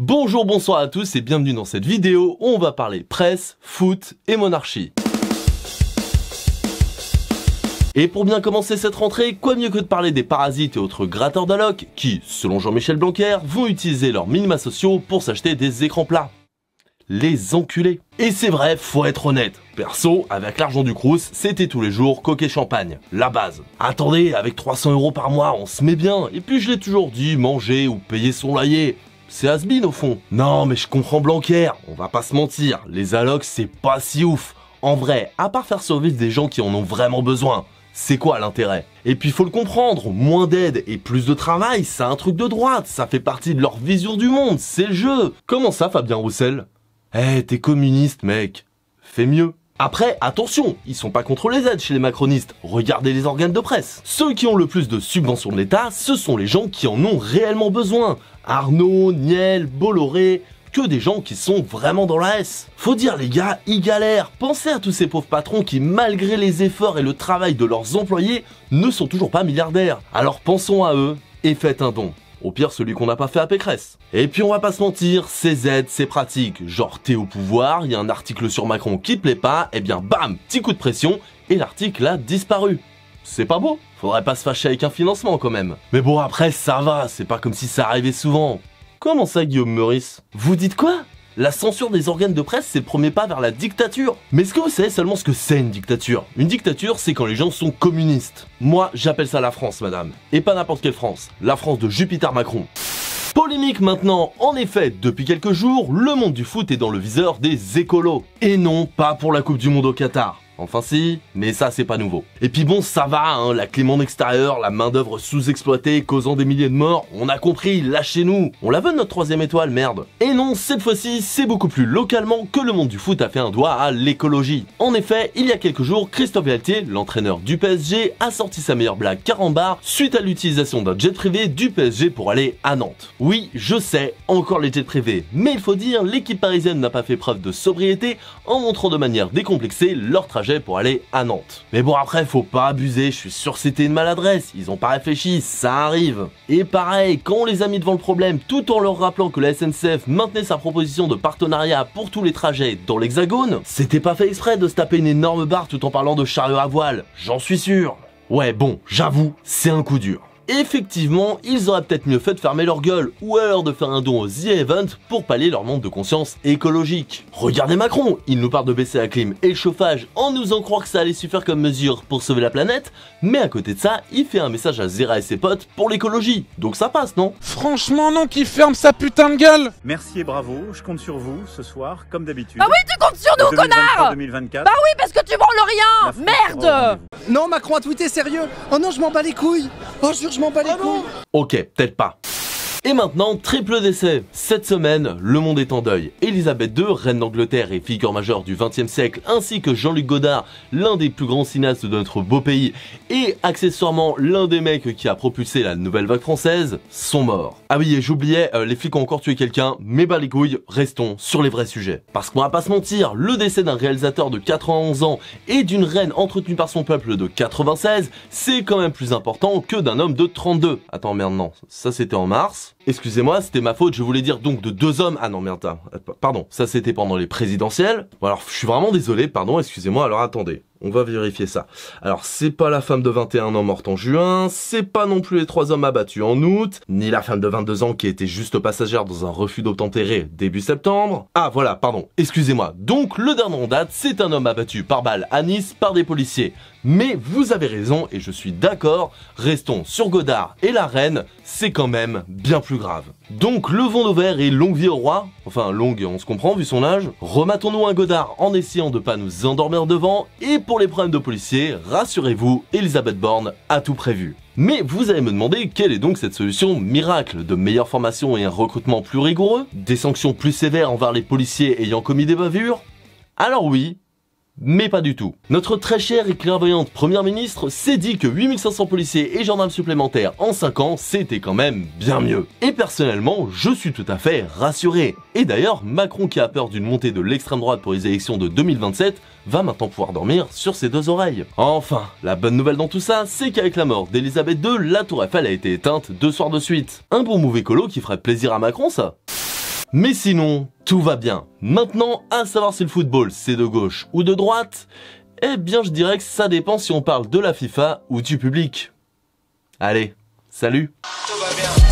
Bonjour, bonsoir à tous et bienvenue dans cette vidéo où on va parler presse, foot et monarchie. Et pour bien commencer cette rentrée, quoi mieux que de parler des parasites et autres gratteurs d'alloc qui, selon Jean-Michel Blanquer, vont utiliser leurs minima sociaux pour s'acheter des écrans plats. Les enculés. Et c'est vrai, faut être honnête. Perso, avec l'argent du Crous, c'était tous les jours coke et champagne. La base. Attendez, avec 300 € par mois, on se met bien. Et puis je l'ai toujours dit, manger ou payer son loyer. C'est has-been au fond. Non mais je comprends Blanquer, on va pas se mentir, les allocs c'est pas si ouf. En vrai, à part faire survivre des gens qui en ont vraiment besoin, c'est quoi l'intérêt? Et puis faut le comprendre, moins d'aide et plus de travail, c'est un truc de droite, ça fait partie de leur vision du monde, c'est le jeu. Comment ça Fabien Roussel? T'es communiste mec, fais mieux. Après, attention, ils sont pas contre les aides chez les macronistes, regardez les organes de presse. Ceux qui ont le plus de subventions de l'État, ce sont les gens qui en ont réellement besoin. Arnaud, Niel, Bolloré, que des gens qui sont vraiment dans la S. Faut dire les gars, ils galèrent. Pensez à tous ces pauvres patrons qui, malgré les efforts et le travail de leurs employés, ne sont toujours pas milliardaires. Alors pensons à eux et faites un don. Au pire, celui qu'on n'a pas fait à Pécresse. Et puis on va pas se mentir, ces aides, c'est pratique. Genre t'es au pouvoir, il y a un article sur Macron qui te plaît pas, et bien bam, petit coup de pression, et l'article a disparu. C'est pas beau, faudrait pas se fâcher avec un financement quand même. Mais bon après ça va, c'est pas comme si ça arrivait souvent. Comment ça Guillaume Meurice? Vous dites quoi? La censure des organes de presse, c'est le premier pas vers la dictature. Mais est-ce que vous savez seulement ce que c'est une dictature? Une dictature, c'est quand les gens sont communistes. Moi, j'appelle ça la France, madame. Et pas n'importe quelle France. La France de Jupiter Macron. Polémique maintenant, en effet, depuis quelques jours, le monde du foot est dans le viseur des écolos. Et non, pas pour la Coupe du Monde au Qatar. Enfin si, mais ça c'est pas nouveau. Et puis bon, ça va, hein, la clim en extérieur, la main d'œuvre sous-exploitée causant des milliers de morts, on a compris, lâchez-nous. On la veut notre 3ème étoile, merde. Et non, cette fois-ci, c'est beaucoup plus localement que le monde du foot a fait un doigt à l'écologie. En effet, il y a quelques jours, Christophe Galtier, l'entraîneur du PSG, a sorti sa meilleure blague carambar suite à l'utilisation d'un jet privé du PSG pour aller à Nantes. Oui, je sais, encore les jets privés, mais il faut dire, l'équipe parisienne n'a pas fait preuve de sobriété en montrant de manière décomplexée leur trajet pour aller à Nantes. Mais bon après faut pas abuser, je suis sûr que c'était une maladresse, ils ont pas réfléchi, ça arrive. Et pareil, quand on les a mis devant le problème tout en leur rappelant que la SNCF maintenait sa proposition de partenariat pour tous les trajets dans l'Hexagone, c'était pas fait exprès de se taper une énorme barre tout en parlant de chariot à voile, j'en suis sûr. Ouais bon, j'avoue, c'est un coup dur. Effectivement, ils auraient peut-être mieux fait de fermer leur gueule, ou alors de faire un don au The Event pour pallier leur manque de conscience écologique. Regardez Macron, il nous parle de baisser la clim et le chauffage en nous en croire que ça allait suffire comme mesure pour sauver la planète, mais à côté de ça, il fait un message à Zera et ses potes pour l'écologie. Donc ça passe, non? Franchement non, qu'il ferme sa putain de gueule. Merci et bravo, je compte sur vous ce soir, comme d'habitude. Bah oui, tu comptes sur nous, connard! 2024. Bah oui, parce que tu branles rien! Merde! Non, Macron a tweeté sérieux. Oh non, je m'en bats les couilles. Oh, jure, je m'en bats les couilles. Ok, peut-être pas. Et maintenant, triple décès. Cette semaine, le monde est en deuil. Elisabeth II, reine d'Angleterre et figure majeure du XXe siècle, ainsi que Jean-Luc Godard, l'un des plus grands cinéastes de notre beau pays, et accessoirement l'un des mecs qui a propulsé la nouvelle vague française, sont morts. Ah oui, et j'oubliais, les flics ont encore tué quelqu'un, mais bah les couilles, restons sur les vrais sujets. Parce qu'on va pas se mentir, le décès d'un réalisateur de 91 ans et d'une reine entretenue par son peuple de 96, c'est quand même plus important que d'un homme de 32. Attends, merde, non, ça c'était en mars. Excusez-moi, c'était ma faute, je voulais dire donc de 2 hommes. Ah non, merde, pardon, ça c'était pendant les présidentielles. Bon alors, je suis vraiment désolé, pardon, excusez-moi, alors attendez. On va vérifier ça. Alors, c'est pas la femme de 21 ans morte en juin, c'est pas non plus les 3 hommes abattus en août, ni la femme de 22 ans qui était juste passagère dans un refus d'obtempérer début septembre. Ah voilà, pardon, excusez-moi. Donc, le dernier en date, c'est un homme abattu par balle à Nice par des policiers. Mais vous avez raison, et je suis d'accord, restons sur Godard et la reine, c'est quand même bien plus grave. Donc, levons nos verres et longue vie au roi, enfin longue, on se comprend vu son âge, rematons-nous un Godard en essayant de pas nous endormir devant, et pour les problèmes de policiers, rassurez-vous, Elisabeth Borne a tout prévu. Mais vous allez me demander quelle est donc cette solution miracle? De meilleure formation et un recrutement plus rigoureux? Des sanctions plus sévères envers les policiers ayant commis des bavures? Alors oui, mais pas du tout. Notre très chère et clairvoyante première ministre s'est dit que 8500 policiers et gendarmes supplémentaires en 5 ans, c'était quand même bien mieux. Et personnellement, je suis tout à fait rassuré. Et d'ailleurs, Macron qui a peur d'une montée de l'extrême droite pour les élections de 2027, va maintenant pouvoir dormir sur ses 2 oreilles. Enfin, la bonne nouvelle dans tout ça, c'est qu'avec la mort d'Elisabeth II, la tour Eiffel a été éteinte 2 soirs de suite. Un bon move écolo qui ferait plaisir à Macron, ça. Mais sinon, tout va bien. Maintenant, à savoir si le football c'est de gauche ou de droite, eh bien je dirais que ça dépend si on parle de la FIFA ou du public. Allez, salut! Tout va bien.